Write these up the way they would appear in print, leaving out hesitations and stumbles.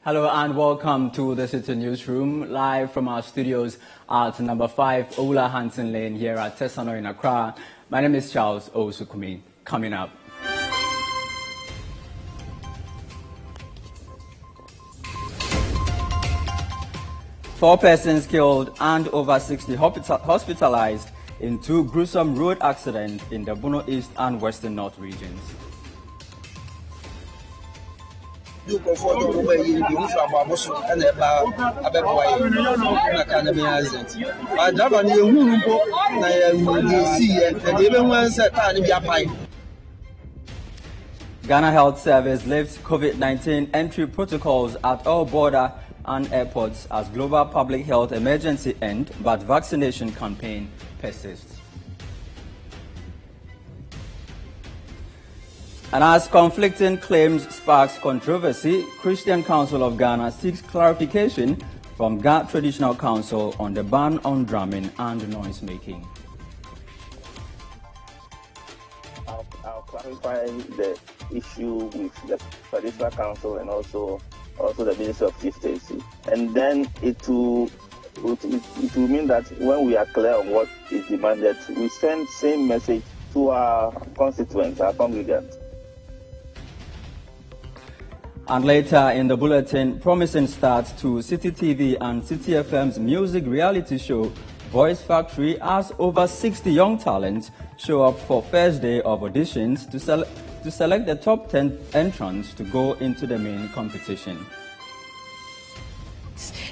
Hello and welcome to the Citi Newsroom, live from our studios at number 5 Ola Hansen Lane here at Tesano in Accra. My name is Charles Osukumi. Coming up. Four persons killed and over 60 hospitalized in two gruesome road accidents in the Bono East and Western North regions. Ghana Health Service lifts COVID-19 entry protocols at all border and airports as global public health emergency ends, but vaccination campaign persists. And as conflicting claims sparks controversy, Christian Council of Ghana seeks clarification from Ghana Traditional Council on the ban on drumming and noise making. I'll clarify the issue with the Traditional Council and also the Minister of Justice, and then it will mean that when we are clear on what is demanded, we send same message to our constituents, our congregants. And later in the bulletin, promising start to Citi TV and Citi FM's music reality show Voice Factory, as over 60 young talents show up for first day of auditions to select the top 10 entrants to go into the main competition.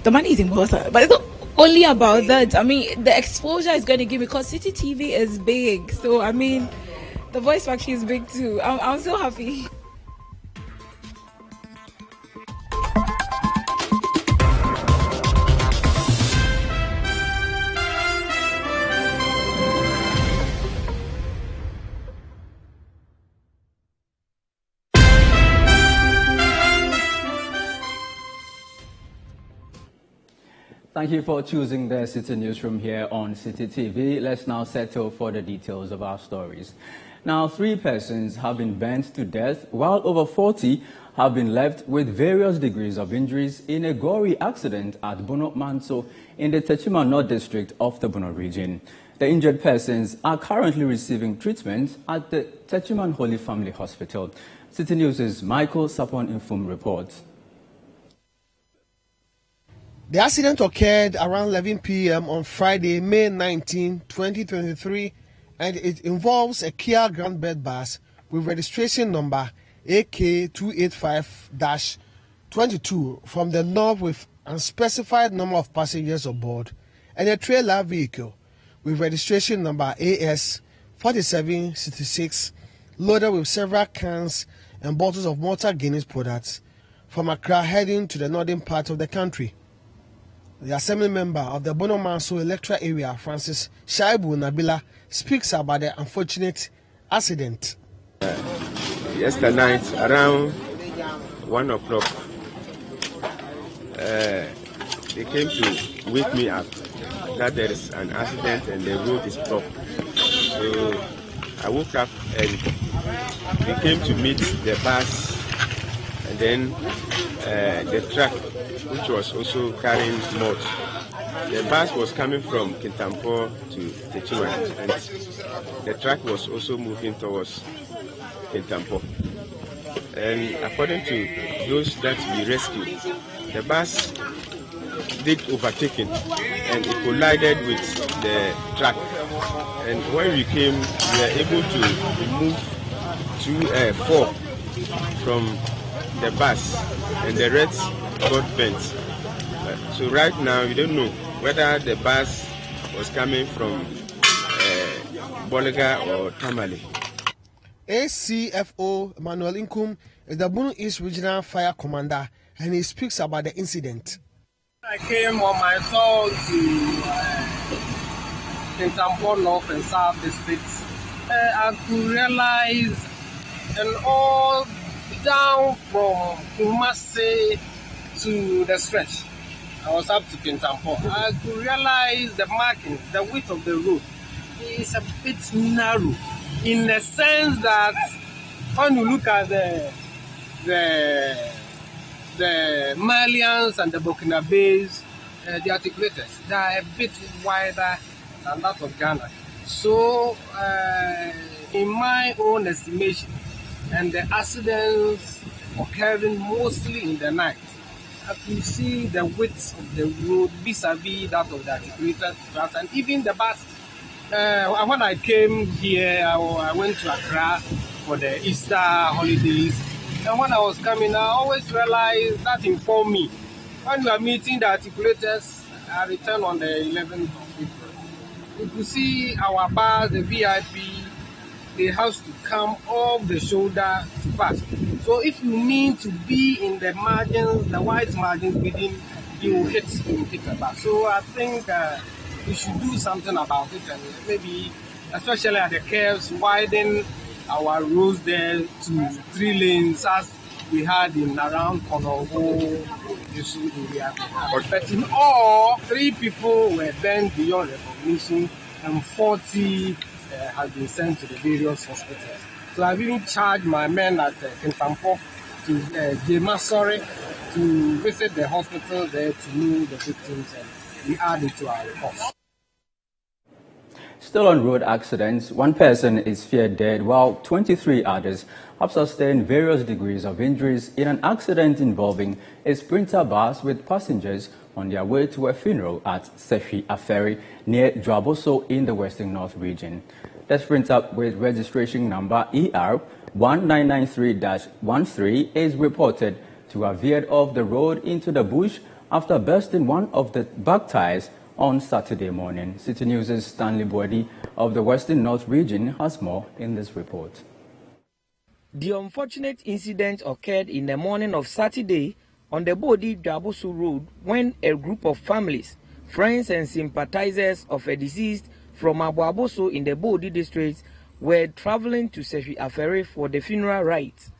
The money is important, but it's not only about that. I mean, the exposure is going to give, because Citi TV is big. So, I mean, the Voice Factory is big too. I'm so happy. Thank you for choosing the Citi Newsroom here on Citi TV. Let's now settle for the details of our stories. Now, 3 persons have been burnt to death, while over 40 have been left with various degrees of injuries in a gory accident at Bono Manso in the Techiman North District of the Bono region. The injured persons are currently receiving treatment at the Techiman Holy Family Hospital. Citi News' Michael Sapon Infum reports. The accident occurred around 11 p.m. on Friday, May 19, 2023, and it involves a Kia Grand Bed bus with registration number AK285-22 from the north with unspecified number of passengers aboard, and a trailer vehicle with registration number AS4766 loaded with several cans and bottles of Malta Guinness products from Accra heading to the northern part of the country. The Assembly member of the Bono Manso electoral area, Francis Shaibu Nabila, speaks about the unfortunate accident. Yesterday night, around 1 o'clock, they came to wake me up that there is an accident and the road is blocked. So I woke up and they came to meet the bus and then the truck, which was also carrying malt. The bus was coming from Kintampo to Techiman, and the truck was also moving towards Kintampo. And according to those that we rescued, the bus did overtaking and it collided with the truck. And when we came, we were able to remove 4 from the bus, and the rest got bent. So right now we don't know whether the bus was coming from Boliga or Tamale. ACFO Emmanuel Inkum is the Bono East Regional Fire Commander, and he speaks about the incident. I came on my tour to Kintampo North and South districts. I could realize, and all down from Kumasi to the stretch, I was up to Kintampo. I could realize the marking, the width of the road is a bit narrow, in the sense that when you look at the the Malians and the Burkinabes, the articulators, they are a bit wider than that of Ghana. So, in my own estimation, and the accidents occurring mostly in the night, I could see the width of the road vis-a-vis that of the articulated tracks and even the buses. When I came here, I went to Accra for the Easter holidays. And when I was coming, I always realized that informed me. When we are meeting the articulators, I returned on the 11th of April. You could see our bars, the VIP, they have to come off the shoulder to pass. So if you mean to be in the margins, the white margins within, you hit a bus. So I think we should do something about it, and maybe, especially at the curves, widen our roads there to 3 lanes as we had in around Konongo, this area. But in all, 3 people were burned beyond recognition and 40 have been sent to the various hospitals. So I've even charged my men at Kintampo to Jemasori to visit the hospital there to know the victims, and we add it to our reports. Still on road accidents, 1 person is feared dead while 23 others have sustained various degrees of injuries in an accident involving a Sprinter bus with passengers on their way to a funeral at Sefi Aferi near Dwaboso in the Western North region. The Sprinter with registration number ER 1993-13 is reported to have veered off the road into the bush after bursting one of the back tires on Saturday morning. Citi News' Stanley Boadi of the Western North region has more in this report. The unfortunate incident occurred in the morning of Saturday on the Bodi Dwaboso Road when a group of families, friends and sympathizers of a deceased from Aboaboso in the Bodi district were traveling to Sefi Aferi for the funeral rites.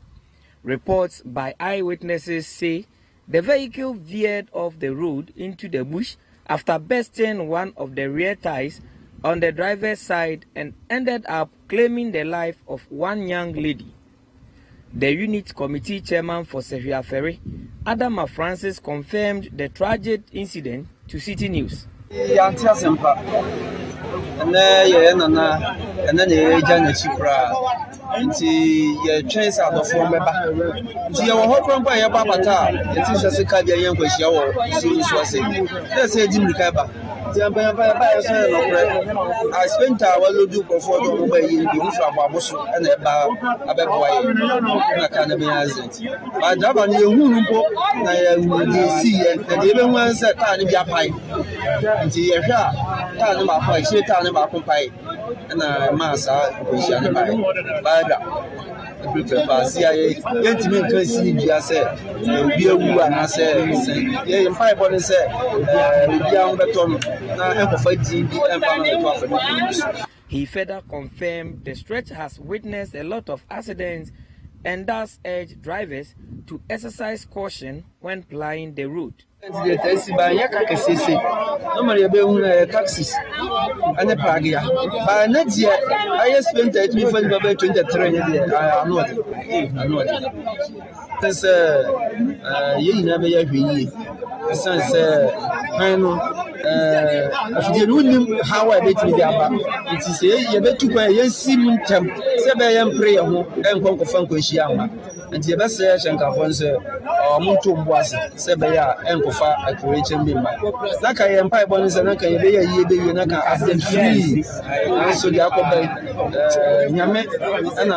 Reports by eyewitnesses say the vehicle veered off the road into the bush after bursting one of the rear tires on the driver's side and ended up claiming the life of one young lady. The unit committee chairman for Sefi Aferi, Adama Francis, confirmed the tragic incident to Citi News. I spent our load for the mobile in the and I can't be answered. I have a new see and even once a time be a pipe. Until you're time about pie, she time about pie, and I must by CIA, gentlemen can see you said, be a woo and I said, yeah, 5 on said, young beton, He further confirmed the stretch has witnessed a lot of accidents and thus urged drivers to exercise caution when plying the route. Taxis and a Pragia. By next year, I spent it before about 23 years. I know since you never have since how I bet me it is a bet to buy a sim temp, 7 prayer and conquer Funko and the best session conference or Mutum was Sebea and Kofa at Rachel Bimba. Like I am 5 bonus and I can be a year, and I can ask them free. So the Alcoba Yame and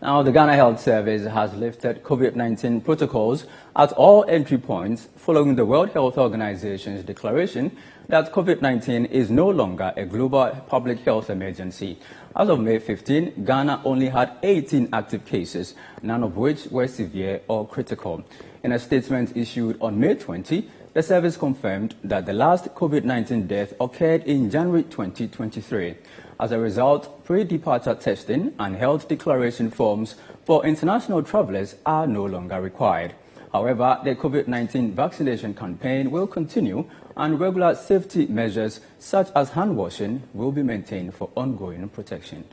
Now, the Ghana Health Service has lifted COVID-19 protocols at all entry points following the World Health Organization's declaration that COVID-19 is no longer a global public health emergency. As of May 15, Ghana only had 18 active cases, none of which were severe or critical. In a statement issued on May 20, the service confirmed that the last COVID-19 death occurred in January 2023. As a result, pre-departure testing and health declaration forms for international travelers are no longer required. However, the COVID-19 vaccination campaign will continue and regular safety measures such as hand washing will be maintained for ongoing protection.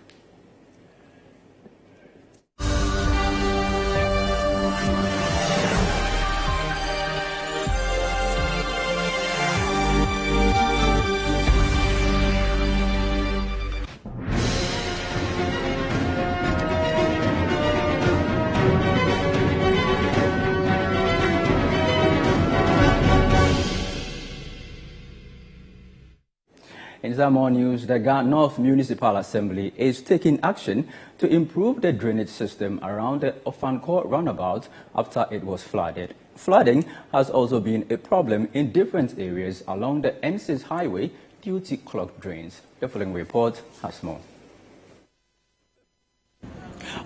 In some more news, the Crowell Municipal Assembly is taking action to improve the drainage system around the Ofanko roundabout after it was flooded. Flooding has also been a problem in different areas along the N6 highway due to clogged drains. The following report has more.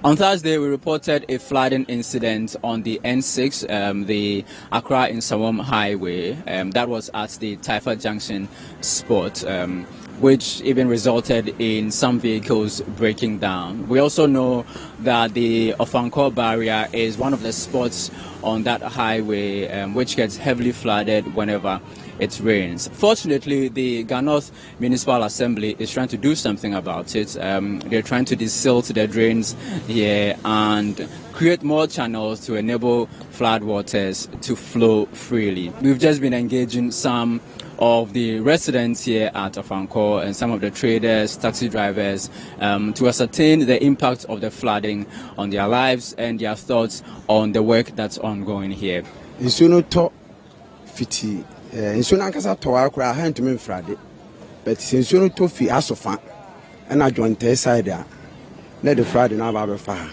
On Thursday, we reported a flooding incident on the N6, the Accra Nsawam Highway. That was at the Taifa Junction spot, which even resulted in some vehicles breaking down. We also know that the Ofanko barrier is one of the spots on that highway which gets heavily flooded whenever it rains. Fortunately, the Crowell Municipal Assembly is trying to do something about it. They're trying to desilt the drains here and create more channels to enable floodwaters to flow freely. We've just been engaging some of the residents here at Ofanko and some of the traders, taxi drivers, to ascertain the impact of the flooding on their lives and their thoughts on the work that's ongoing here. Nsuo nankasa tɔwa kora ha ntumi mfrade but nsuo no to fi asofa na adwonte side a na de frade na ba be fa ha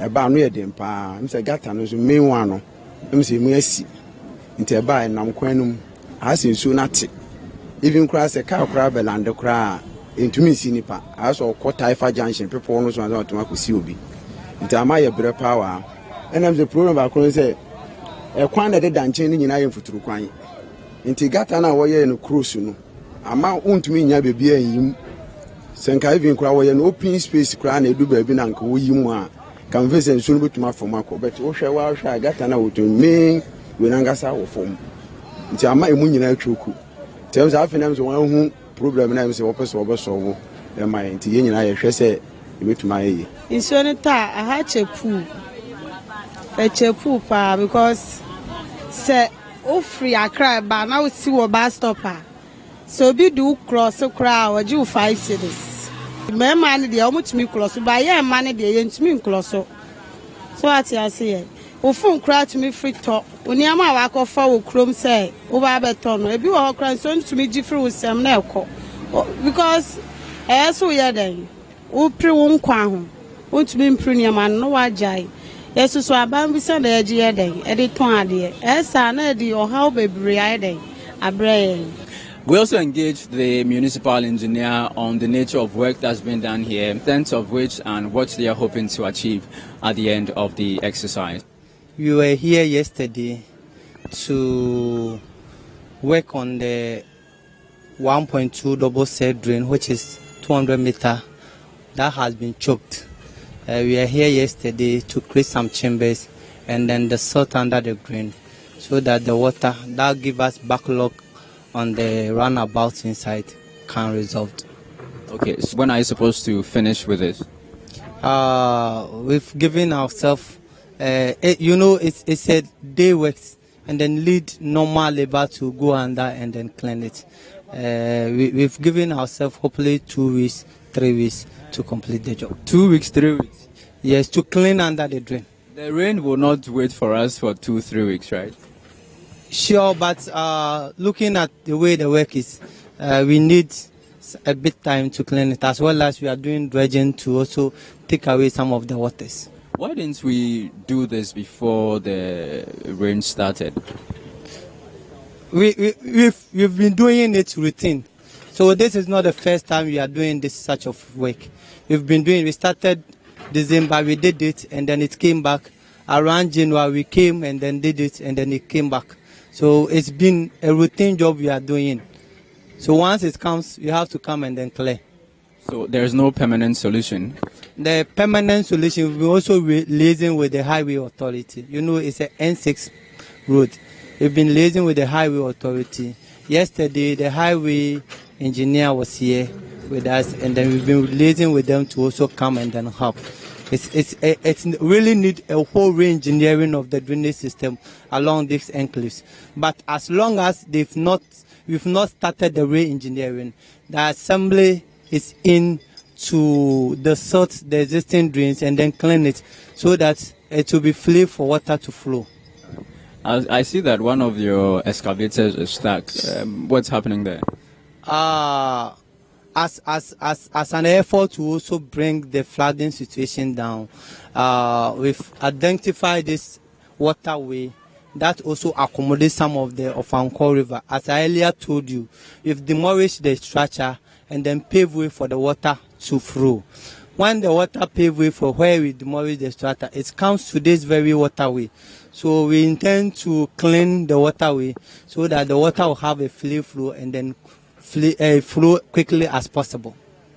e ba no ye dem pa mse gata no so menwa no mse mu asi nti e ba nam kwanum ha se nsuo na te even kora se ka kora be lande kora ntumi si nipa aso kwota Taifa Junction people no so na to makosi obi nti ama ye bre power enam the problem ba kron se e kwan de danchen ni nyina ye mfuturu kwan nti gata na woye no cruise no ama untumi nya bebi anyim senka even kura woye no open space kura na edu ba bi na nka woyimu a kan fese nso no betuma fom akọ but wo hwe gata na wotumi we na ngasa wo fom nti ama emu nyina atwoku tem za afenam so wan hu problem na se wo pese wo be solve e mai nti ye nyina ye hwe se e betuma ye nso no ta aha chepu pa because se o free Accra ba na o si wo bus stopper so bi do cross crowd o ju 5 cities me man de o mutumi cross ba ye man de ye ntumi cross so ati ase o fun crowd to me free to oni ama wa ko fa wo krom say o ba beto no e bi wo kran so ntumi gi free wo sem na ekọ because so ye den o pri wo nkwa ho o ntumi mpri ni ama no wa jai yes, so about we send the edge, editor, esa na di or how baby a We also engaged the municipal engineer on the nature of work that's been done here, sense of which and what they are hoping to achieve at the end of the exercise. We were here yesterday to work on the 1.2 double set drain, which is 200 meters, that has been choked. We are here yesterday to create some chambers and then the salt under the drain so that the water that give us backlog on the runabout inside can resolve. Okay, so when are you supposed to finish with this? We've given ourselves, it's a day works and then lead normal labor to go under and then clean it. We've given ourselves hopefully 2 weeks, 3 weeks to complete the job. 2 weeks, 3 weeks? Yes, to clean under the drain. The rain will not wait for us for 2-3 weeks, right? Sure, but looking at the way the work is, we need a bit time to clean it, as well as we are doing dredging to also take away some of the waters. Why didn't we do this before the rain started? We've been doing it routine. So this is not the first time we are doing this such of work. We started December, we did it, and then it came back. Around January, we came and then did it, and then it came back. So it's been a routine job we are doing. So once it comes, you have to come and then clear. So there's no permanent solution? The permanent solution, we're also liaising with the highway authority. You know, it's an N6 road. We've been liaising with the highway authority. Yesterday, the highway engineer was here with us, and then we've been liaising with them to also come and then help. It's really need a whole re-engineering of the drainage system along these enclaves. But as long as we've not started the re-engineering, the assembly is in to sort the existing drains and then clean it so that it will be free for water to flow. I see that one of your excavators is stuck. What's happening there? As an effort to also bring the flooding situation down, we've identified this waterway that also accommodates some of the Ofanko River. As I earlier told you, we've demolished the structure and then pave way for the water to flow. When the water pave way for where we demolish the structure, it comes to this very waterway. So we intend to clean the waterway so that the water will have a free flow and then flow quickly as possible.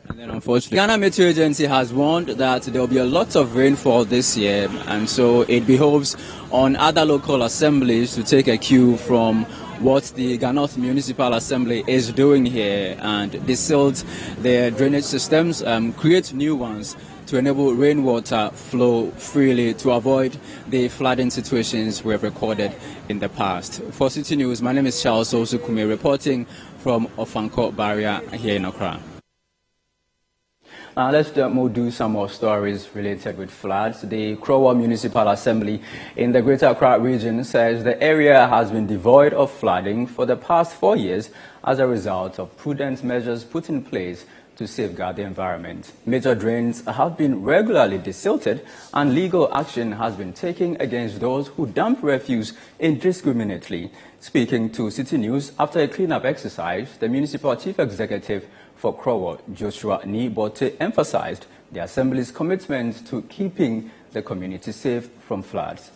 And then unfortunately, Ghana Meteo Agency has warned that there will be a lot of rainfall this year, and so it behoves on other local assemblies to take a cue from what the Ghana Municipal Assembly is doing here and desilt their drainage systems, create new ones to enable rainwater flow freely to avoid the flooding situations we've recorded in the past. For Citi News, my name is Charles Osukume, reporting from Ofanko Barrier here in Accra. Let's do some more stories related with floods. The Crowell Municipal Assembly in the Greater Accra region says the area has been devoid of flooding for the past 4 years as a result of prudent measures put in place to safeguard the environment. Major drains have been regularly desilted and legal action has been taken against those who dump refuse indiscriminately. Speaking to Citi News after a cleanup exercise, the Municipal Chief Executive for Crowell, Joshua Nibote, emphasized the Assembly's commitment to keeping the community safe from floods.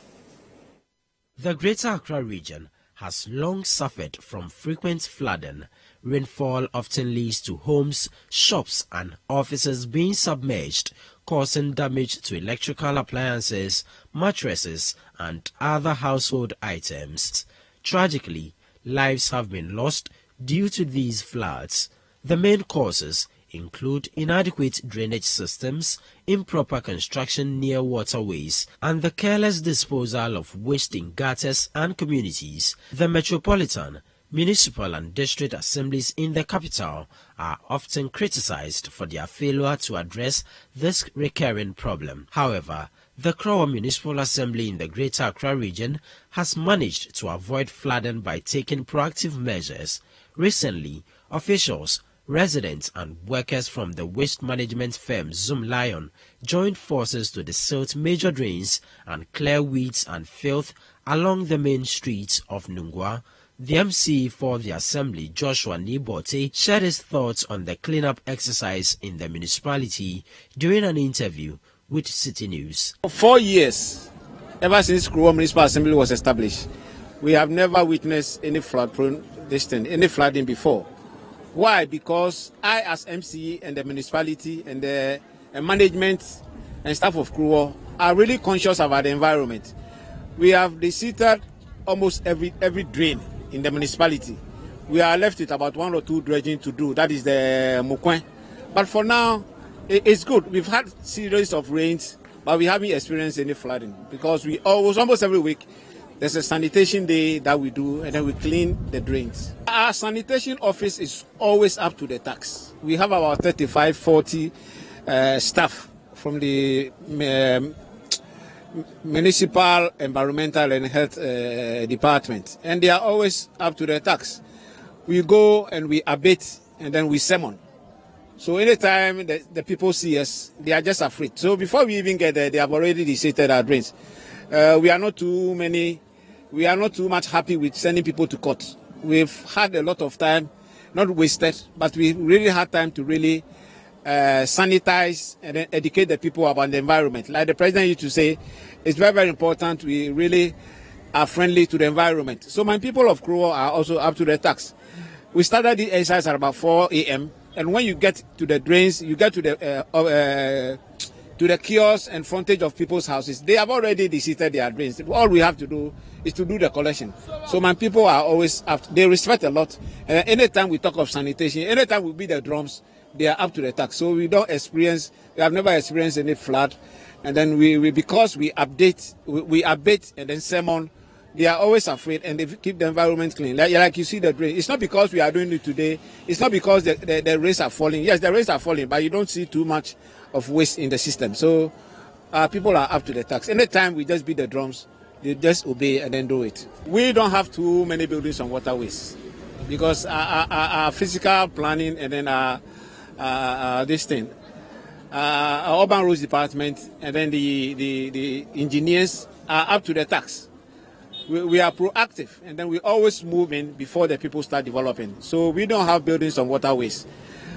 The Greater Accra region has long suffered from frequent flooding. Rainfall often leads to homes, shops and offices being submerged, causing damage to electrical appliances, mattresses and other household items. Tragically, lives have been lost due to these floods. The main causes include inadequate drainage systems, improper construction near waterways, and the careless disposal of waste in gutters and communities. The Metropolitan, Municipal and District Assemblies in the capital are often criticized for their failure to address this recurring problem. However, the Crowell Municipal Assembly in the Greater Accra region has managed to avoid flooding by taking proactive measures. Recently, officials, residents and workers from the waste management firm Zoom Lion joined forces to desilt major drains and clear weeds and filth along the main streets of Nungwa. The MC for the Assembly, Joshua Nibote, shared his thoughts on the cleanup exercise in the municipality during an interview with Citi News. For 4 years, ever since Crowell Municipal Assembly was established, we have never witnessed any flooding before. Why? Because I, as MC and the municipality and the management and staff of Crowell are really conscious about the environment. We have desilted almost every drain in the municipality. We are left with about 1 or 2 dredging to do. That is the Mukwen. But for now, it's good. We've had series of rains, but we haven't experienced any flooding because almost every week there's a sanitation day that we do, and then we clean the drains. Our sanitation office is always up to the task. We have about 35, 40 staff from the Municipal Environmental and Health Department, and they are always up to the task. We go and we abate, and then we summon. So anytime the people see us, they are just afraid. So before we even get there, they have already desilted our drains. We are not too much happy with sending people to court. We've had a lot of time, not wasted, but we really had time to really sanitize and then educate the people about the environment. Like the president used to say, it's very, very important. We really are friendly to the environment. So my people of Crowell are also up to the task. We started the exercise at about 4 a.m. And when you get to the drains, you get to the kiosks and frontage of people's houses. They have already deseated their drains. All we have to do is to do the collection. So my people are always up. They respect a lot. Anytime we talk of sanitation, anytime we beat the drums, they are up to the task. So we have never experienced any flood. And then because we update and then sermon, they are always afraid and they keep the environment clean. Like you see the drain. It's not because we are doing it today. It's not because the rains are falling. Yes, the rains are falling, but you don't see too much of waste in the system. So people are up to the task. Anytime we just beat the drums, they just obey and then do it. We don't have too many buildings on waterways because our physical planning and then our urban roads department and then the engineers are up to the task. We are proactive and then we always move in before the people start developing. So we don't have buildings on waterways.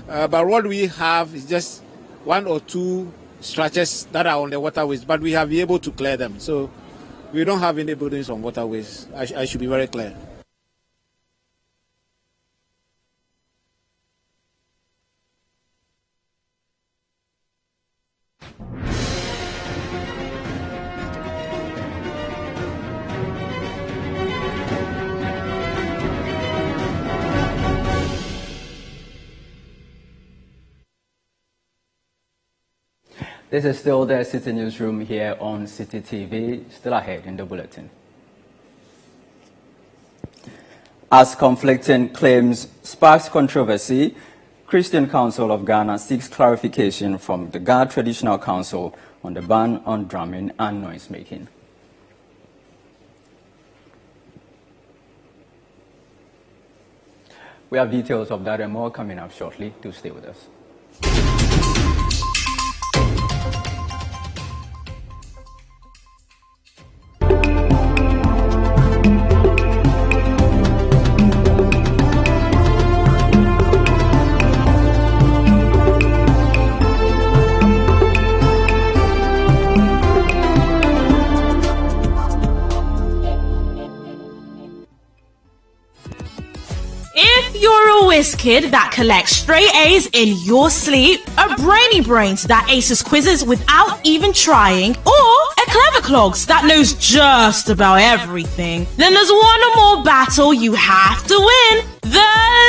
But what we have is just one or two stretches that are on the waterways, but we have been able to clear them. So we don't have any buildings on waterways. I should be very clear. This is still the Citi Newsroom here on Citi TV. Still ahead in the bulletin. As conflicting claims sparks controversy, Christian Council of Ghana seeks clarification from the Ghana Traditional Council on the ban on drumming and noise making. We have details of that and more coming up shortly. Do stay with us. Kid that collects straight A's in your sleep, a brainy brains that aces quizzes without even trying, or a clever clogs that knows just about everything, then there's one more battle you have to win: the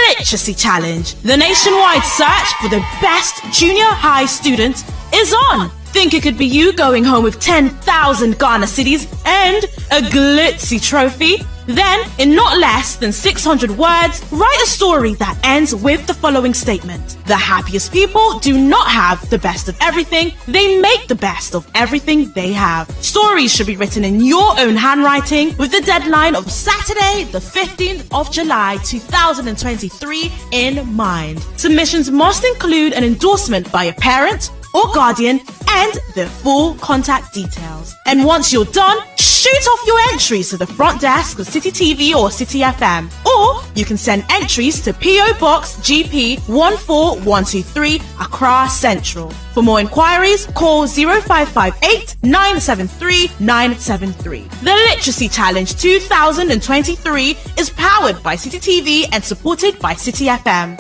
Literacy Challenge. The nationwide search for the best junior high student is on. Think it could be you going home with 10,000 Ghana cedis and a glitzy trophy? Then, in not less than 600 words, write a story that ends with the following statement: the happiest people do not have the best of everything, they make the best of everything they have. Stories should be written in your own handwriting with the deadline of Saturday, the 15th of July 2023 in mind. Submissions must include an endorsement by a parent or guardian and their full contact details. And once you're done, shoot off your entries to the front desk of Citi TV or Citi FM. Or you can send entries to PO Box GP 14123 Accra Central. For more inquiries, call 0558 973 973. The Literacy Challenge 2023 is powered by Citi TV and supported by Citi FM.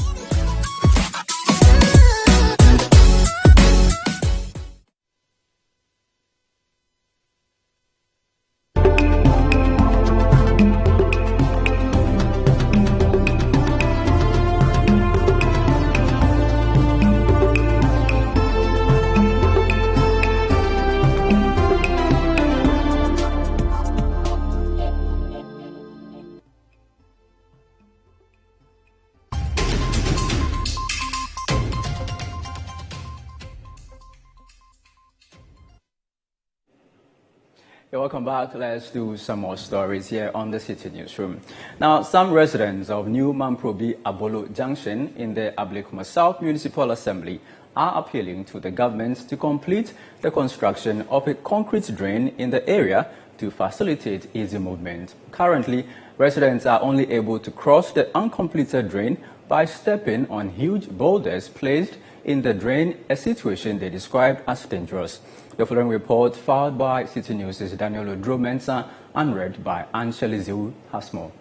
Welcome back. Let's do some more stories here on the Citi Newsroom. Now, some residents of New Mamprobi Abolo Junction in the Ablekuma South Municipal Assembly are appealing to the government to complete the construction of a concrete drain in the area to facilitate easy movement. Currently, residents are only able to cross the uncompleted drain by stepping on huge boulders placed in the drain, a situation they described as dangerous. The following report, filed by Citi News' Daniel Odro-Mensah and read by Ansheliziu Hasmo.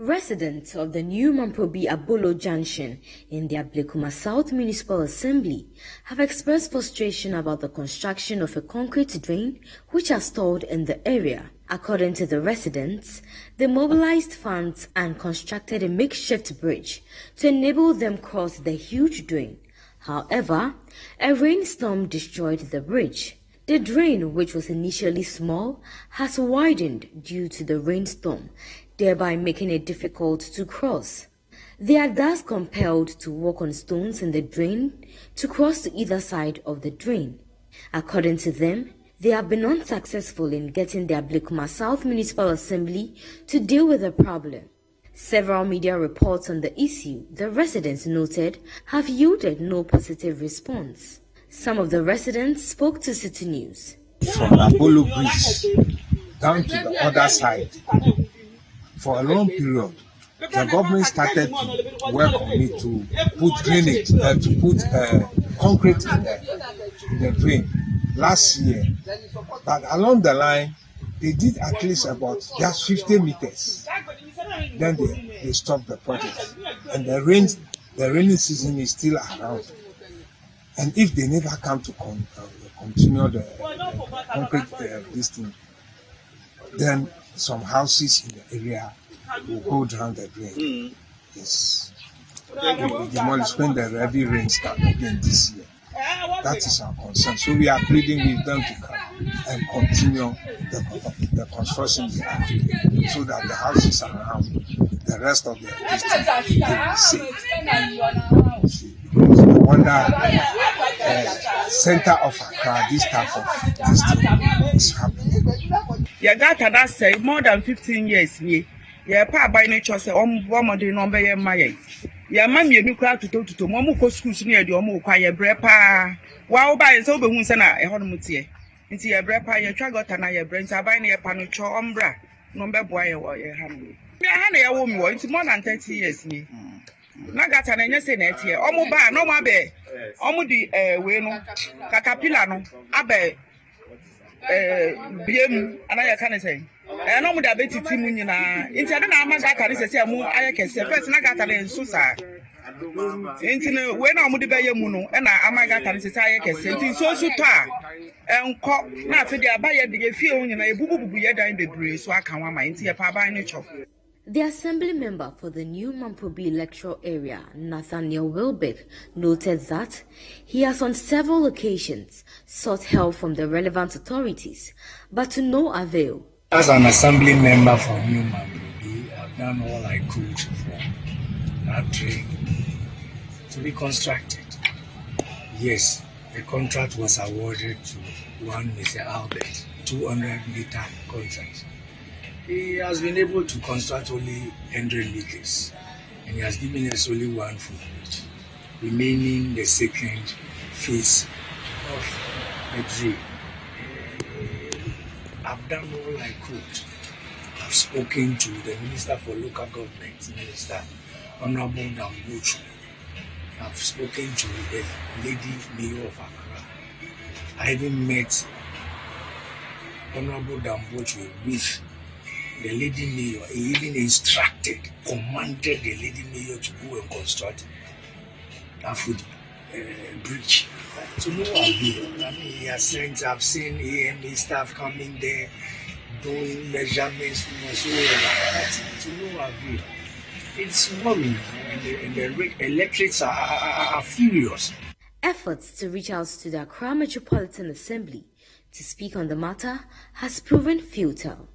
Residents of the new Mamprobi Abolo Junction in the Ablekuma South Municipal Assembly have expressed frustration about the construction of a concrete drain which has stalled in the area. According to the residents, they mobilized funds and constructed a makeshift bridge to enable them cross the huge drain. However, a rainstorm destroyed the bridge. The drain, which was initially small, has widened due to the rainstorm, thereby making it difficult to cross. They are thus compelled to walk on stones in the drain to cross to either side of the drain. According to them, they have been unsuccessful in getting the Ablekuma South Municipal Assembly to deal with the problem. Several media reports on the issue, the residents noted, have yielded no positive response. Some of the residents spoke to Citi News. From Apollo Bridge down to the other side, for a long period, the government started to work on it to put drainage, to put concrete in the drain last year. But along the line, they did at least about just 50 meters. Then they stopped the project. And the rainy season is still around. And if they never come to continue the concrete this thing, then some houses in the area will go down the drain. Yes. They will demolish when the heavy rain starts again this year. That is our concern. So we are pleading with them to come and continue the construction so that the houses around the rest of the district will be safe. Because no wonder center of Accra, this type of this thing is happening. Yeah, that say more than 15 years. Yeah, pa by nature say one day no be my. Yeah, mammy, you crowd to Momu schools near the Omo quiet brepa. Wow, by so be who send a honmutie. Into your brepa, your tragot and I brains are buying a panucho umbra. Number boy or your hand. I woman, it's more than 30 years. Me. Nagat and I say net here. Omo ba, no mabe. Omo di weno, Catapilano, Abe. BM, and I can't say. I know that Betty Timunina. Into the Amazaka is a more I can say first Nagata and Susa. Into when I'm with the Bayamuno and Amagata is a can say so suta and cop not to the Abaya de Fiona and a boo boo in the breeze so I can want my into a papa in the The assembly member for the new Mamprobi electoral area, Nathaniel Wilbeck, noted that he has on several occasions sought help from the relevant authorities, but to no avail. As an assembly member for New Mamprobi, I've done all I could for that drain to be constructed. Yes, the contract was awarded to one Mr. Albert, 200-meter contract. He has been able to construct only 100 meters, and he has given us only one footbridge, remaining the second phase of the drain. I've done all I could. I've spoken to the Minister for Local Government, Minister Honorable Dambochu. I've spoken to the Lady Mayor of Accra. I even met Honorable Dambochu with the Lady Mayor. He even commanded the Lady Mayor to go and construct that bridge. To no avail. I mean, he has sent, I've seen AMA staff coming there doing measurements to no avail. It's worrying, and the electrics are furious. Efforts to reach out to the Accra Metropolitan Assembly to speak on the matter has proven futile.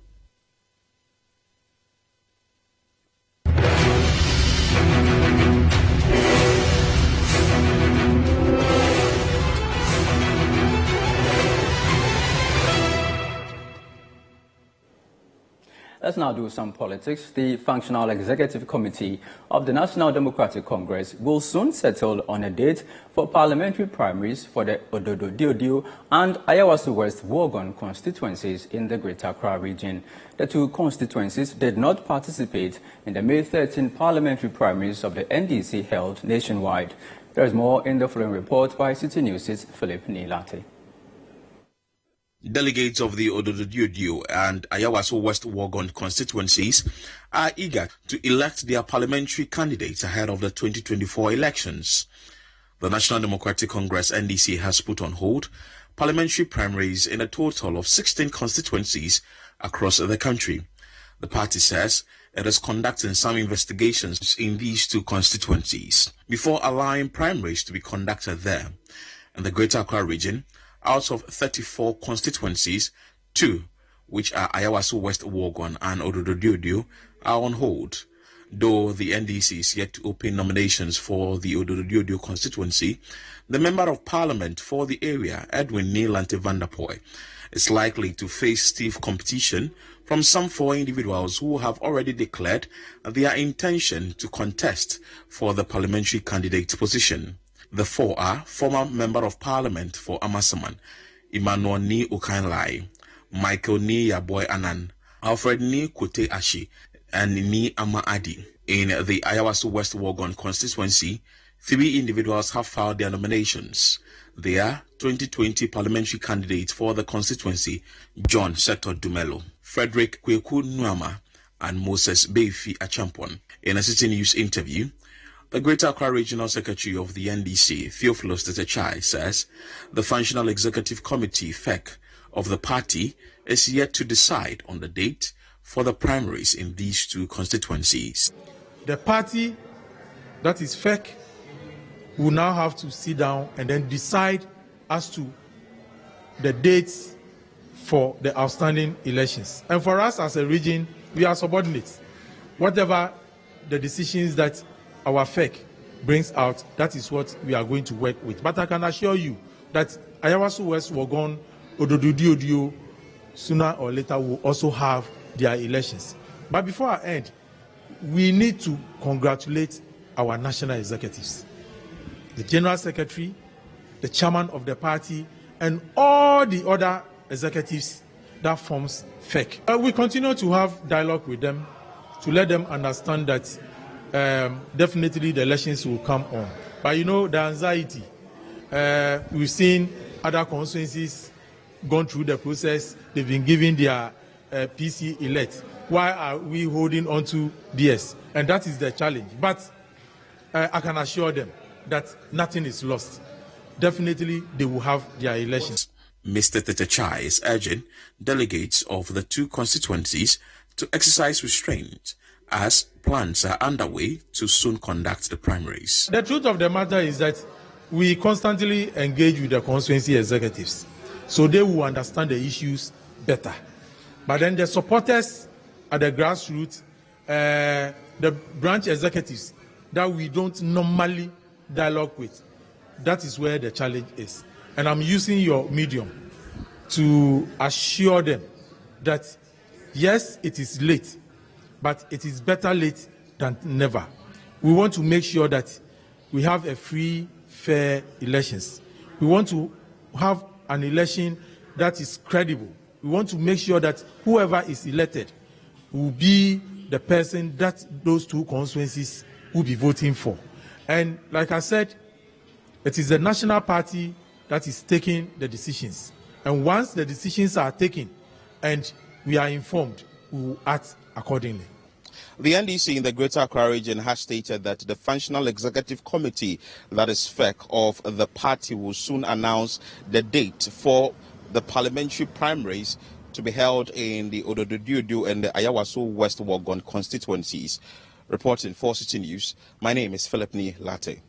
Let's now do some politics. The Functional Executive Committee of the National Democratic Congress will soon settle on a date for parliamentary primaries for the Ododo-Diodio and Ayawaso West Wogon constituencies in the Greater Accra region. The two constituencies did not participate in the May 13 parliamentary primaries of the NDC held nationwide. There is more in the following report by Citi News' Philip Nilate. Delegates of the Ododo and Ayawaso West Wuogon constituencies are eager to elect their parliamentary candidates ahead of the 2024 elections. The National Democratic Congress NDC has put on hold parliamentary primaries in a total of 16 constituencies across the country. The party says it is conducting some investigations in these two constituencies before allowing primaries to be conducted there. In the Greater Accra region, out of 34 constituencies, 2, which are Ayawaso West Wuogon and Ododo, are on hold. Though the NDC is yet to open nominations for the Ododo constituency, the Member of Parliament for the area, Edwin Neelante Vanderpoy, is likely to face stiff competition from some 4 individuals who have already declared their intention to contest for the parliamentary candidate position. The 4 are former Member of Parliament for Amasaman, Emmanuel Ni Ukainlai, Michael Ni Yaboy Anan, Alfred Ni Kote Ashi, and Ni Ama Adi. In the Ayawaso West Wuogon constituency, 3 individuals have filed their nominations. They are 2020 parliamentary candidates for the constituency, John Seto Dumelo, Frederick Kweku Nuama, and Moses Beifi Achampon. In a Citi News interview, the Greater Accra Regional Secretary of the NDC, Theophilus Tetechai, says the Functional Executive Committee, FEC, of the party is yet to decide on the date for the primaries in these two constituencies. The party, that is FEC, will now have to sit down and then decide as to the dates for the outstanding elections. And for us as a region, we are subordinates. Whatever the decisions that our FEC brings out, that is what we are going to work with. But I can assure you that Ayawaso West Wuogon, Ododo, sooner or later will also have their elections. But before I end, we need to congratulate our national executives, the General Secretary, the Chairman of the party, and all the other executives that forms FEC. We continue to have dialogue with them to let them understand that definitely the elections will come on. But you know, the anxiety, we've seen other constituencies gone through the process, they've been given their PC elect. Why are we holding on to DS? And that is the challenge. But I can assure them that nothing is lost. Definitely they will have their elections. Mr. Tetechai is urging delegates of the two constituencies to exercise restraint as plans are underway to soon conduct the primaries. The truth of the matter is that we constantly engage with the constituency executives, so they will understand the issues better. But then the supporters at the grassroots, the branch executives that we don't normally dialogue with, that is where the challenge is. And I'm using your medium to assure them that yes, it is late, but it is better late than never. We want to make sure that we have a free, fair elections. We want to have an election that is credible. We want to make sure that whoever is elected will be the person that those two constituencies will be voting for. And like I said, it is the national party that is taking the decisions. And once the decisions are taken and we are informed, we will act accordingly. The NDC in the Greater Accra region has stated that the Functional Executive Committee, that is FEC, of the party will soon announce the date for the parliamentary primaries to be held in the Ododo and the Ayawaso West Wuogon constituencies. Reporting for Citi News, my name is Philip Ni Latte.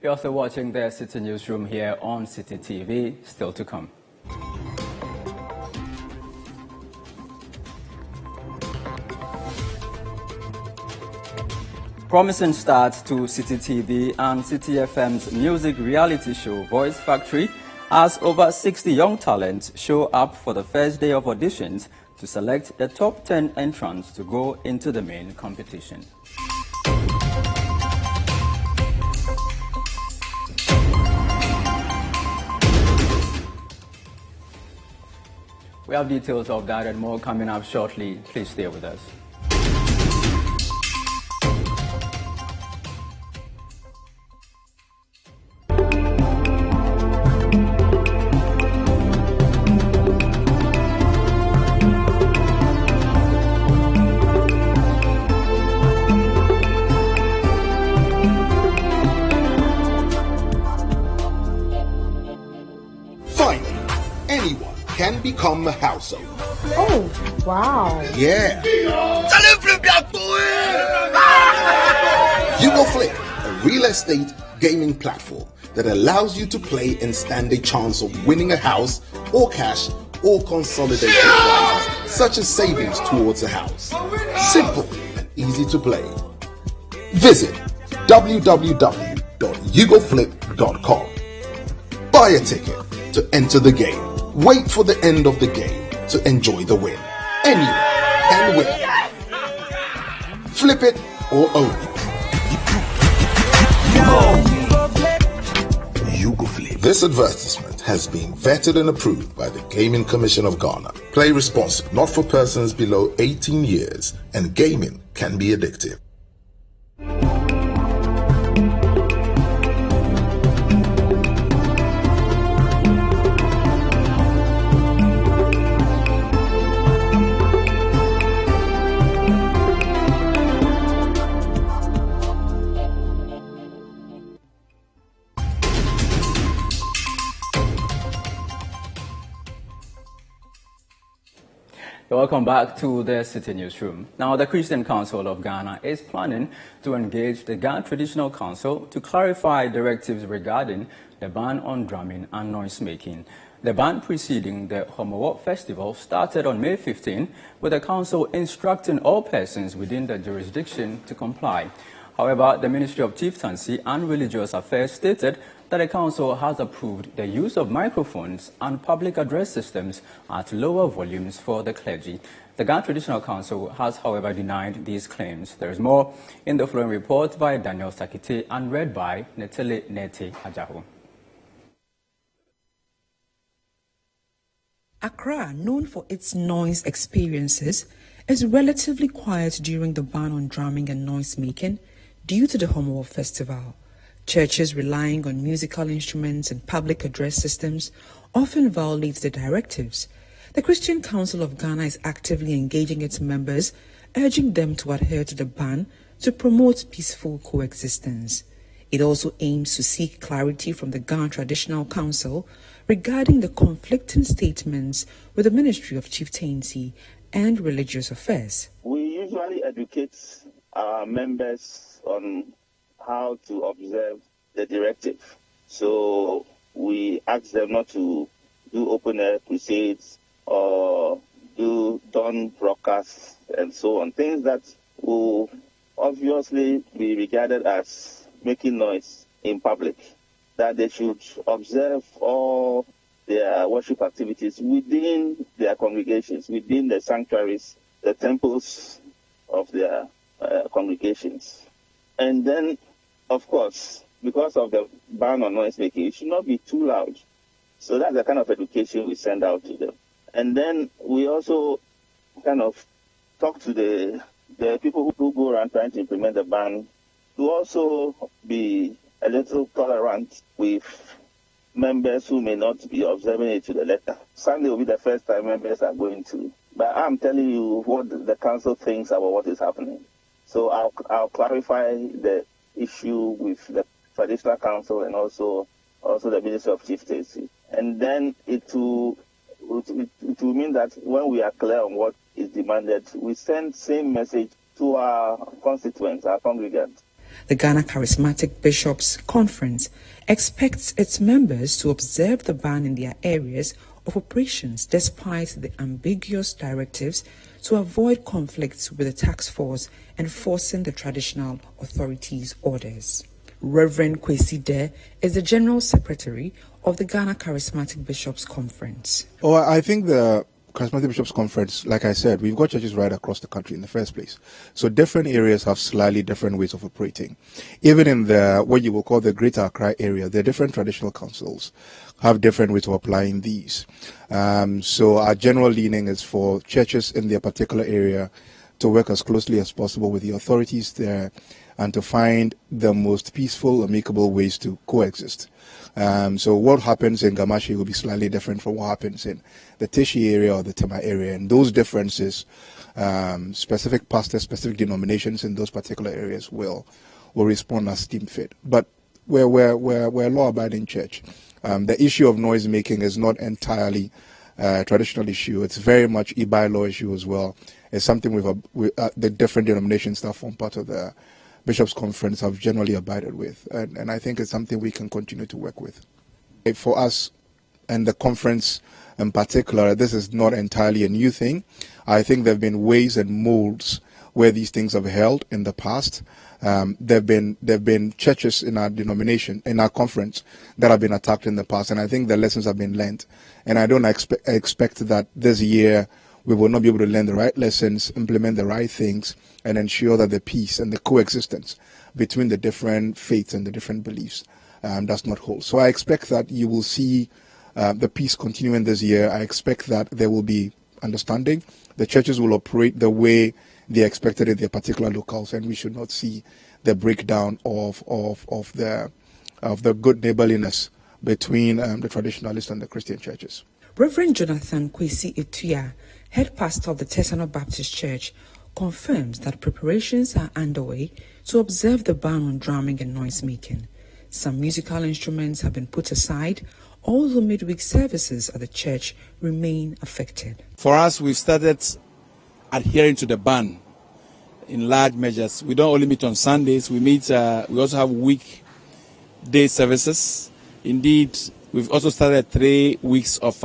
You're also watching the Citi Newsroom here on Citi TV. Still to come. Promising start to Citi TV and Citi FM's music reality show Voice Factory as over 60 young talents show up for the first day of auditions to select the top 10 entrants to go into the main competition. We have details of that and more coming up shortly. Please stay with us. Can become a household. Oh, wow. Yeah. Flip, a real estate gaming platform that allows you to play and stand a chance of winning a house or cash or consolidated prizes, such as savings towards a house. Simple and easy to play. Visit www.ugoflip.com. Buy a ticket to enter the game. Wait for the end of the game to enjoy the win. Anyone can win. Flip it or own it. Ugoflip. This advertisement has been vetted and approved by the Gaming Commission of Ghana. Play responsibly, not for persons below 18 years, and gaming can be addictive. Welcome back to the Citi Newsroom. Now, the Christian Council of Ghana is planning to engage the Ghana Traditional Council to clarify directives regarding the ban on drumming and noise-making. The ban preceding the Homowo Festival started on May 15, with the council instructing all persons within the jurisdiction to comply. However, the Ministry of Chieftaincy and Religious Affairs stated that the council has approved the use of microphones and public address systems at lower volumes for the clergy. The Ghana Traditional Council has, however, denied these claims. There is more in the following report by Daniel Sakite and read by Netele Nete Ajaho. Accra, known for its noise experiences, is relatively quiet during the ban on drumming and noise making due to the Homowo Festival. Churches relying on musical instruments and public address systems often violate the directives. The Christian Council of Ghana is actively engaging its members, urging them to adhere to the ban to promote peaceful coexistence. It also aims to seek clarity from the Ghana Traditional Council regarding the conflicting statements with the Ministry of Chieftaincy and Religious Affairs. We usually educate our members on how to observe the directive. So we ask them not to do open-air crusades or do dawn broadcasts and so on. Things that will obviously be regarded as making noise in public. That they should observe all their worship activities within their congregations, within the sanctuaries, the temples of their congregations. And then, of course, because of the ban on noise making, it should not be too loud. So that's the kind of education we send out to them. And then we also kind of talk to the people who go around trying to implement the ban to also be a little tolerant with members who may not be observing it to the letter. Sunday will be the first time members are going to. But I'm telling you what the council thinks about what is happening. So I'll clarify the issue with the Traditional Council and also the Ministry of Chieftaincy. And then it will mean that when we are clear on what is demanded, we send same message to our constituents, our congregants. The Ghana Charismatic Bishops Conference expects its members to observe the ban in their areas of operations despite the ambiguous directives to avoid conflicts with the task force enforcing the traditional authorities' orders. Reverend Kwesi De is the General Secretary of the Ghana Charismatic Bishops Conference. Well, I think the Charismatic Bishops Conference, like I said, we've got churches right across the country in the first place. So different areas have slightly different ways of operating. Even in the, what you will call the Greater Accra area, the different traditional councils have different ways of applying these. So our general leaning is for churches in their particular area to work as closely as possible with the authorities there and to find the most peaceful, amicable ways to coexist. So what happens in Gamashi will be slightly different from what happens in the Tishi area or the Tema area. And those differences, specific pastors, specific denominations in those particular areas will respond as deemed fit. But we're a law-abiding church. The issue of noise making is not entirely a traditional issue. It's very much a bylaw issue as well. It's something the different denominations that form part of the Bishops' Conference have generally abided with. And I think it's something we can continue to work with. For us and the conference in particular, this is not entirely a new thing. I think there have been ways and molds where these things have held in the past. There have been churches in our denomination, in our conference, that have been attacked in the past, and I think the lessons have been learned. And I don't expect that this year we will not be able to learn the right lessons, implement the right things, and ensure that the peace and the coexistence between the different faiths and the different beliefs does not hold. So I expect that you will see the peace continuing this year. I expect that there will be understanding. The churches will operate the way they expected in their particular locales, and we should not see the breakdown of the good neighborliness between the traditionalist and the Christian churches. Reverend Jonathan Kwesi Etuya, head pastor of the Tesano Baptist Church, confirms that preparations are underway to observe the ban on drumming and noise making. Some musical instruments have been put aside, although midweek services at the church remain affected. For us, we've started adhering to the ban in large measures. We don't only meet on Sundays, we also have weekday services. Indeed, we've also started 3 weeks of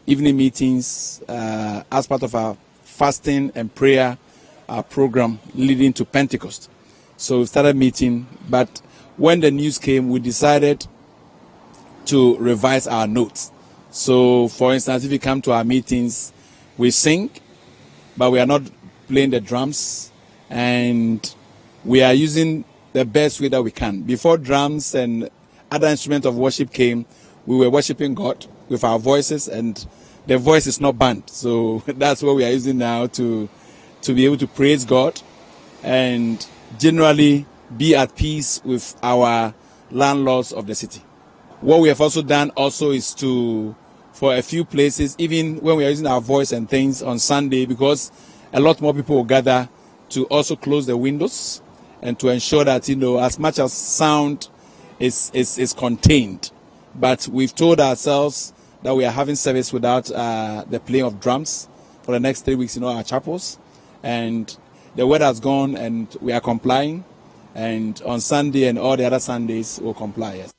evening meetings as part of our fasting and prayer program leading to Pentecost. So we started meeting, but when the news came, we decided to revise our notes. So, for instance, if you come to our meetings, we sing, but we are not playing the drums, and we are using the best way that we can. Before drums and other instruments of worship came, we were worshiping God with our voices, and the voice is not banned. So that's what we are using now to be able to praise God and generally be at peace with our landlords of the city. What we have also done also is for a few places, even when we are using our voice and things on Sunday, because a lot more people will gather, to also close the windows and to ensure that, as much as sound is contained. But we've told ourselves that we are having service without the playing of drums for the next 3 weeks in all our chapels. And the word has gone and we are complying. And on Sunday and all the other Sundays, we'll comply, yes.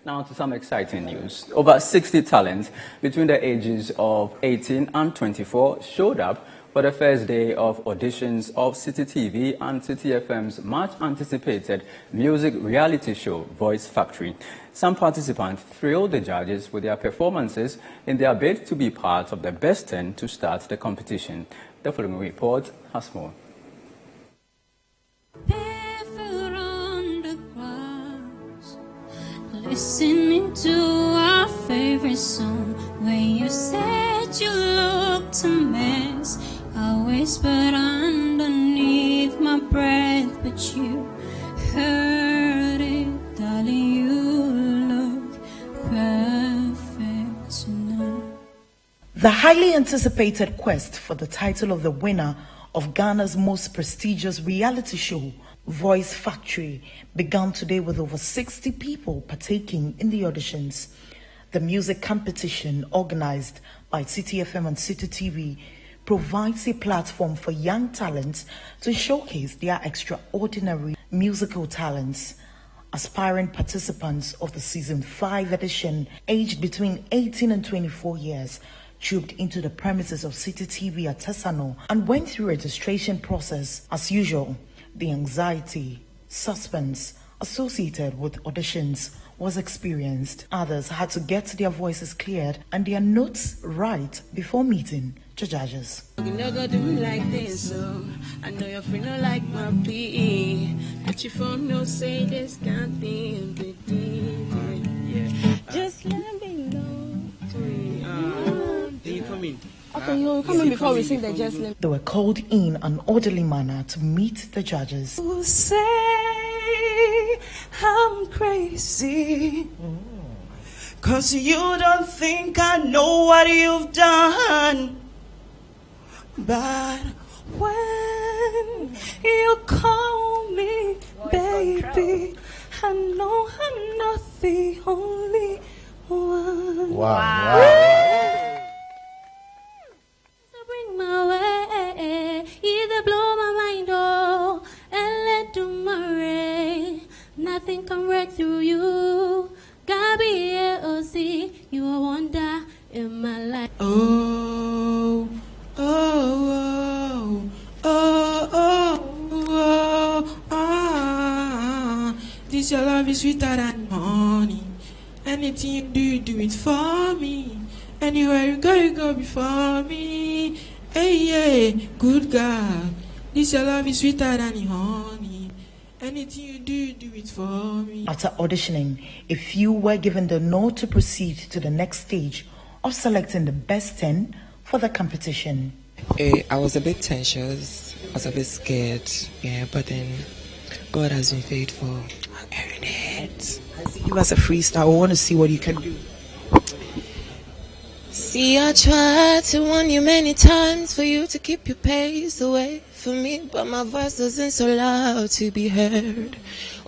Now to some exciting news. Over 60 talents between the ages of 18 and 24 showed up for the first day of auditions of Citi TV and Citi FM's much-anticipated music reality show, Voice Factory. Some participants thrilled the judges with their performances in their bid to be part of the best 10 to start the competition. The following report has more. Listening to our favorite song, when you said you looked a mess, I whispered underneath my breath, but you heard it, darling. You look perfect tonight. The highly anticipated quest for the title of the winner of Ghana's most prestigious reality show, Voice Factory, began today with over 60 people partaking in the auditions. The music competition, organized by Citi FM and Citi TV, provides a platform for young talents to showcase their extraordinary musical talents. Aspiring participants of the Season 5 edition, aged between 18 and 24 years, trooped into the premises of Citi TV at Tesano and went through registration process. As usual, the anxiety, suspense associated with auditions was experienced. Others had to get their voices cleared and their notes right before meeting the judges. You never do me like this, so I know your friend don't like my plea. But your phone no say this can't be just let me know. Can you come in? Okay, you'll come in before we sing the just let. They were called in an orderly manner to meet the judges. You say I'm crazy, 'cause you don't think I know what you've done. But when you call me baby, I know I'm not the only one. Wow. So bring my way, either blow my mind or and let tomorrow nothing can wreck through you. Gabi OC, you a wonder in my life. Oh, oh, oh, oh, oh, oh. This your love is sweeter than honey. Anything you do, do it for me. Anywhere you go before me. Hey, yeah, good God. This your love is sweeter than honey. Anything you do, do it for me. After auditioning, a few were given the nod to proceed to the next stage of selecting the best 10 for the competition. I was a bit tensious, I was a bit scared, yeah, but then God has been faithful. I earned it. Give us a freestyle. We want to see what you can do. See, I tried to warn you many times for you to keep your pace away from me, but my voice wasn't so loud to be heard.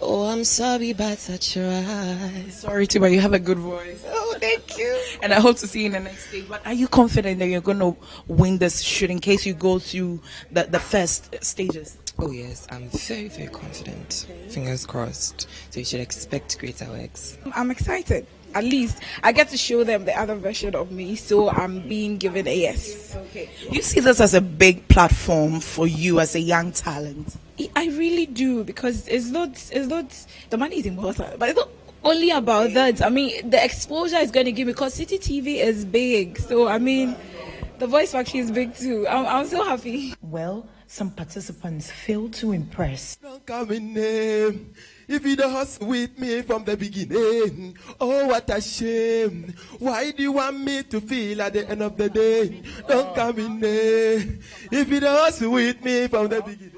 Oh, I'm sorry, but I tried. Sorry, too, but you have a good voice. Oh, thank you. And I hope to see you in the next stage. But are you confident that you're going to win this shoot in case you go through the first stages? Oh yes, I'm very, very confident. Fingers crossed. So you should expect greater works. I'm excited. At least I get to show them the other version of me, so I'm being given a yes. Okay. You see this as a big platform for you as a young talent? I really do, because it's not the money is important, but it's not only about that. I mean, the exposure is going to give, because Citi TV is big, so I mean, the Voice Factory is big too. I'm so happy. Well, some participants failed to impress. Don't come in name. If you don't hustle with me from the beginning, oh what a shame. Why do you want me to feel at the end of the day? Don't come in name. If you don't hustle with me from the beginning.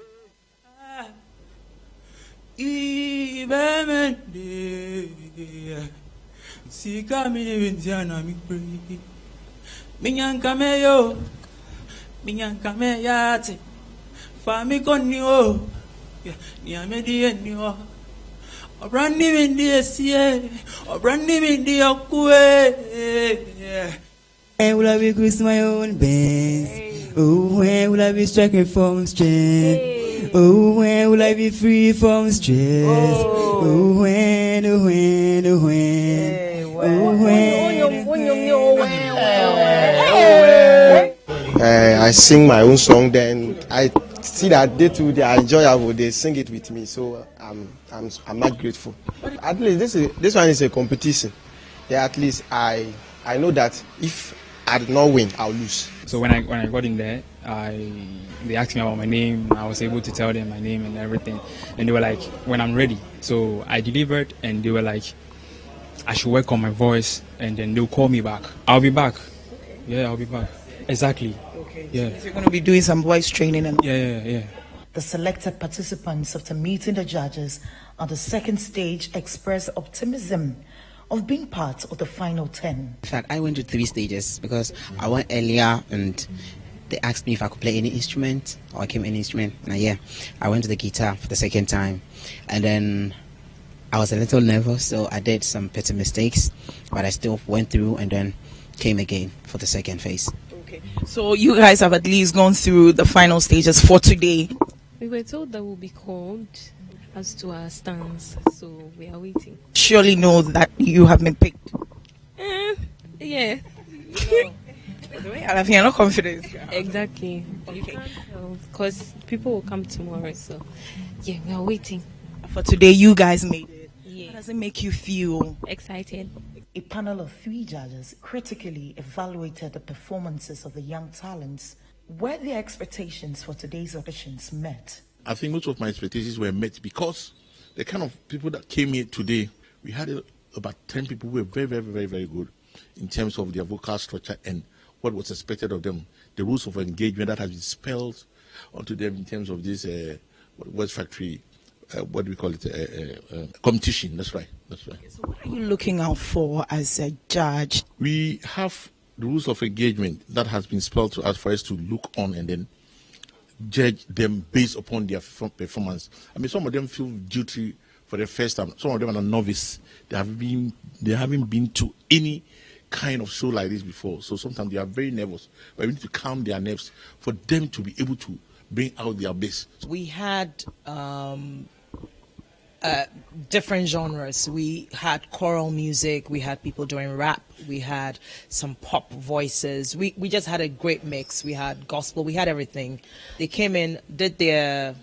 Fami konyo, niamedi enyo. Obrandi mindi esie, obrandi mindi okwe. When will I be cruising my own best? Oh, when will I be striking from strength? Oh, when will I be free from stress? Oh, when, oh, when, oh, when, oh, when. I sing my own song, then I see that they too, they are enjoyable. They sing it with me, so I'm not grateful. At least this one is a competition. Yeah, at least I know that if I did not win, I'll lose. So when I got in there, they asked me about my name. I was able to tell them my name and everything, and they were like, "When I'm ready." So I delivered, and they were like, "I should work on my voice, and then they'll call me back. I'll be back." Okay. Yeah, I'll be back. Exactly. Okay. Yeah. So you're going to be doing some voice training and. Yeah. The selected participants, after meeting the judges on the second stage, expressed optimism of being part of the final 10. In fact, I went to 3 stages because I went earlier and they asked me if I could play any instrument, or I came any instrument. And yeah, I went to the guitar for the second time, and then I was a little nervous, so I did some petty mistakes, but I still went through and then came again for the second phase. Okay. So you guys have at least gone through the final stages for today. We were told that we'll be called as to our stance, so we are waiting. Surely know that you have been picked. Yeah. The way I feel not confident. Exactly. Okay. Because people will come tomorrow, so yeah, we are waiting. For today, you guys made it. Yeah. How does it make you feel? Excited. A panel of 3 judges critically evaluated the performances of the young talents. Were their expectations for today's auditions met? I think most of my expectations were met because the kind of people that came here today, we had about 10 people who were very, very, very, very good in terms of their vocal structure and what was expected of them, the rules of engagement that has been spelled onto them in terms of this West Factory, what do we call it, competition. That's right. That's right. So what are you looking out for as a judge? We have the rules of engagement that has been spelled to us for us to look on and then judge them based upon their performance. I mean, some of them feel guilty for the first time. Some of them are novice. They haven't been to any kind of show like this before. So sometimes they are very nervous. But we need to calm their nerves for them to be able to bring out their best. We had different genres. We had choral music, we had people doing rap, we had some pop voices. We just had a great mix. We had gospel, we had everything. They came in, did their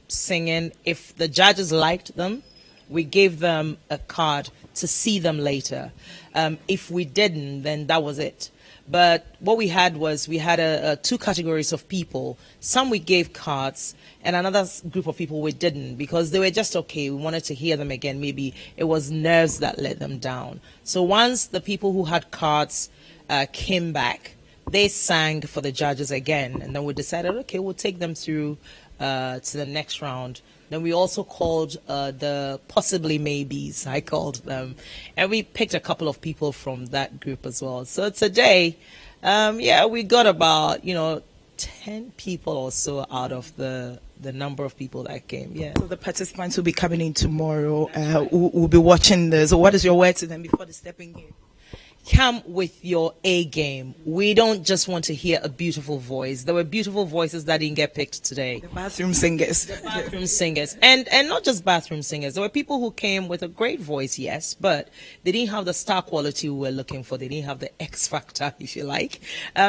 singing. If the judges liked them, we gave them a card to see them later. If we didn't, then that was it. But what we had was we had 2 categories of people. Some we gave cards, and another group of people we didn't because they were just okay. We wanted to hear them again. Maybe it was nerves that let them down. So once the people who had cards came back, they sang for the judges again, and then we decided, okay, we'll take them through to the next round. Then we also called the possibly maybes, I called them. And we picked a couple of people from that group as well. So today, we got about, 10 people or so out of the number of people that came. Yeah. So the participants will be coming in tomorrow. We'll be watching this. So what is your word to them before they step in here? Come with your A game. We don't just want to hear a beautiful voice. There were beautiful voices that didn't get picked today. The bathroom singers. The bathroom singers. And not just bathroom singers. There were people who came with a great voice, yes, but they didn't have the star quality we were looking for. They didn't have the X factor, if you like.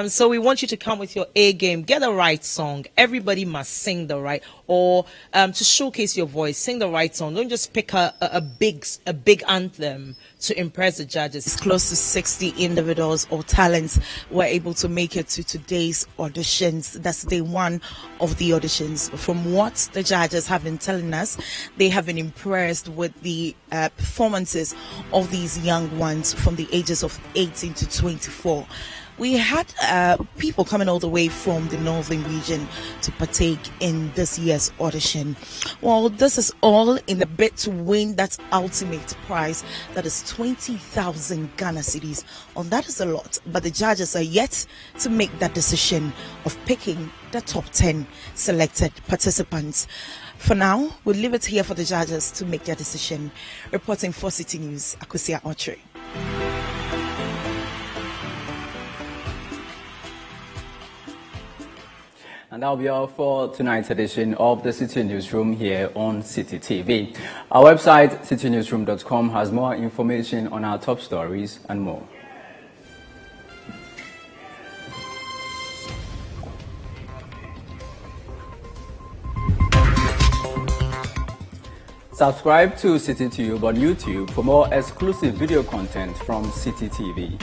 So we want you to come with your A game. Get the right song. Everybody must sing the right, or to showcase your voice, sing the right song. Don't just pick a big anthem to impress the judges. It's close to 60 individuals or talents were able to make it to today's auditions. That's day 1 of the auditions. From what the judges have been telling us, they have been impressed with the performances of these young ones from the ages of 18 to 24. We had people coming all the way from the northern region to partake in this year's audition. Well, this is all in the bid to win that ultimate prize, that is 20,000 Ghana cedis. And that is a lot, but the judges are yet to make that decision of picking the top 10 selected participants. For now, we'll leave it here for the judges to make their decision. Reporting for Citi News, Akusia Ochre. And that'll be all for tonight's edition of the Citi Newsroom here on Citi TV. Our website, citinewsroom.com, has more information on our top stories and more. Subscribe to Citi Tube on YouTube for more exclusive video content from Citi TV.